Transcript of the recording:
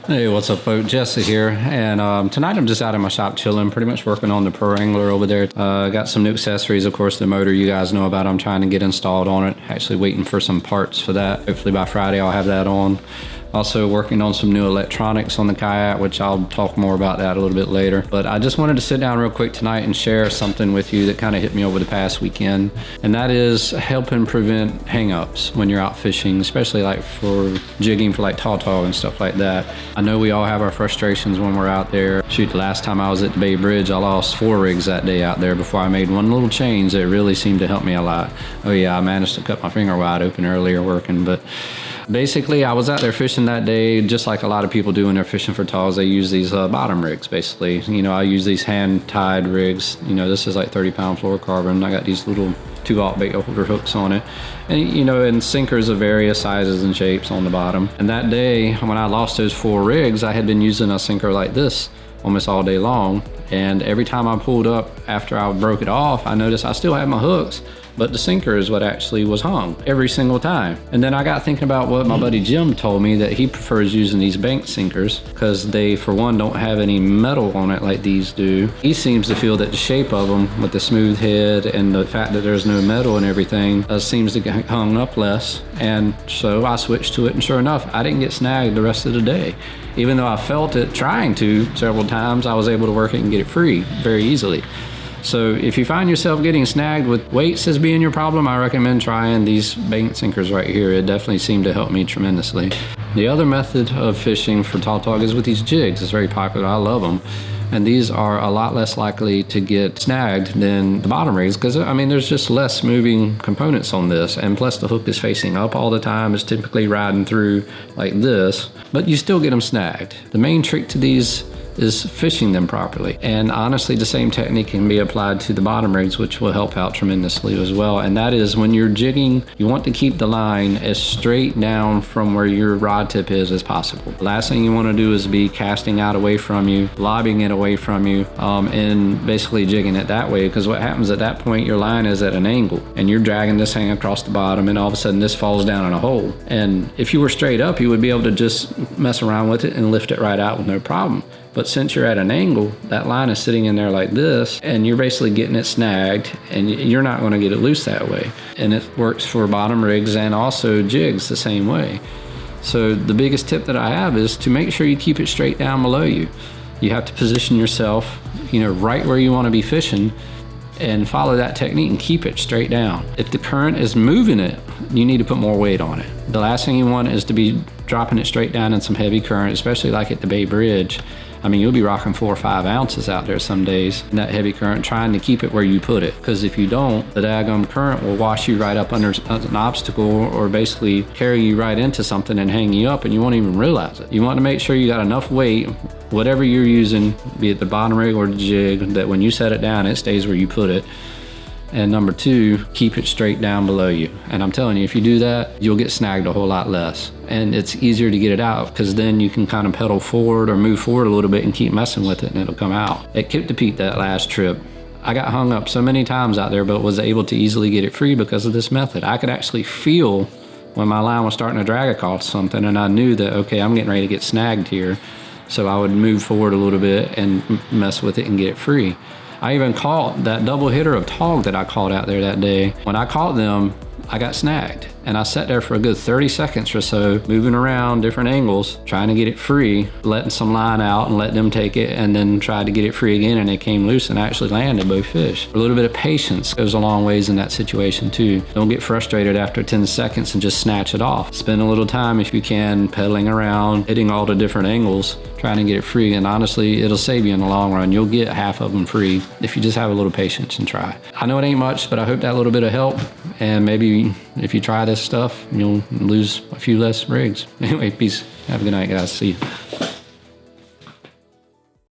Hey, what's up, folks? Jesse here, and tonight I'm just out in my shop chilling, pretty much working on the Pro Angler over there. Got some new accessories, of course, the motor you guys know about I'm trying to get installed on it. Actually waiting for some parts for that. Hopefully by Friday I'll have that on. Also working on some new electronics on the kayak, which I'll talk more about that a little bit later. But I just wanted to sit down real quick tonight and share something with you that kind of hit me over the past weekend. And that is helping prevent hang-ups when you're out fishing, especially like for jigging for like tautog and stuff like that. I know we all have our frustrations when we're out there. Shoot, the last time I was at the Bay Bridge, I lost 4 rigs that day out there before I made one little change that really seemed to help me a lot. Oh yeah, I managed to cut my finger wide open earlier working, but basically, I was out there fishing that day, just like a lot of people do when they're fishing for taws. They use these bottom rigs, basically. You know, I use these hand-tied rigs. You know, this is like 30-pound fluorocarbon. I got these little 2/0 bait holder hooks on it. And, you know, and sinkers of various sizes and shapes on the bottom. And that day, when I lost those 4 rigs, I had been using a sinker like this almost all day long. And every time I pulled up after I broke it off, I noticed I still had my hooks, but the sinker is what actually was hung every single time. And then I got thinking about what my buddy Jim told me, that he prefers using these bank sinkers because they, for one, don't have any metal on it like these do. He seems to feel that the shape of them with the smooth head and the fact that there's no metal and everything seems to get hung up less. And so I switched to it, and sure enough, I didn't get snagged the rest of the day. Even though I felt it trying to several times, I was able to work it and get it free very easily. So if you find yourself getting snagged with weights as being your problem, I recommend trying these bank sinkers right here. It definitely seemed to help me tremendously. The other method of fishing for tautog is with these jigs. It's very popular. I love them. And these are a lot less likely to get snagged than the bottom rigs because, I mean, there's just less moving components on this. And plus the hook is facing up all the time. It's typically riding through like this, but you still get them snagged. The main trick to these is fishing them properly. And honestly, the same technique can be applied to the bottom rigs, which will help out tremendously as well. And that is when you're jigging, you want to keep the line as straight down from where your rod tip is as possible. The last thing you want to do is be casting out away from you, lobbing it away from you, and basically jigging it that way, because what happens at that point, your line is at an angle and you're dragging this thing across the bottom, and all of a sudden this falls down in a hole. And if you were straight up, you would be able to just mess around with it and lift it right out with no problem. But since you're at an angle, that line is sitting in there like this, and you're basically getting it snagged, and you're not going to get it loose that way. And it works for bottom rigs and also jigs the same way. So the biggest tip that I have is to make sure you keep it straight down below you. You have to position yourself, you know, right where you want to be fishing, and follow that technique and keep it straight down. If the current is moving it, you need to put more weight on it. The last thing you want is to be dropping it straight down in some heavy current, especially like at the Bay Bridge. I mean, you'll be rocking 4 or 5 ounces out there some days in that heavy current, trying to keep it where you put it. Because if you don't, the daggum current will wash you right up under an obstacle, or basically carry you right into something and hang you up, and you won't even realize it. You want to make sure you got enough weight, whatever you're using, be it the bottom rig or the jig, that when you set it down, it stays where you put it. And number 2, keep it straight down below you. And I'm telling you, if you do that, you'll get snagged a whole lot less. And it's easier to get it out because then you can kind of pedal forward or move forward a little bit and keep messing with it, and it'll come out. At Kip to Pete that last trip, I got hung up so many times out there, but was able to easily get it free because of this method. I could actually feel when my line was starting to drag across something, and I knew that, okay, I'm getting ready to get snagged here. So I would move forward a little bit and mess with it and get it free. I even caught that double hitter of tog that I caught out there that day. When I caught them, I got snagged, and I sat there for a good 30 seconds or so, moving around different angles, trying to get it free, letting some line out and let them take it, and then tried to get it free again, and it came loose and actually landed both fish. A little bit of patience goes a long ways in that situation too. Don't get frustrated after 10 seconds and just snatch it off. Spend a little time if you can, pedaling around, hitting all the different angles, trying to get it free, and honestly, it'll save you in the long run. You'll get half of them free if you just have a little patience and try. I know it ain't much, but I hope that little bit of help, and maybe if you try this stuff, you'll lose a few less rigs. Anyway, peace. Have a good night, guys. See you.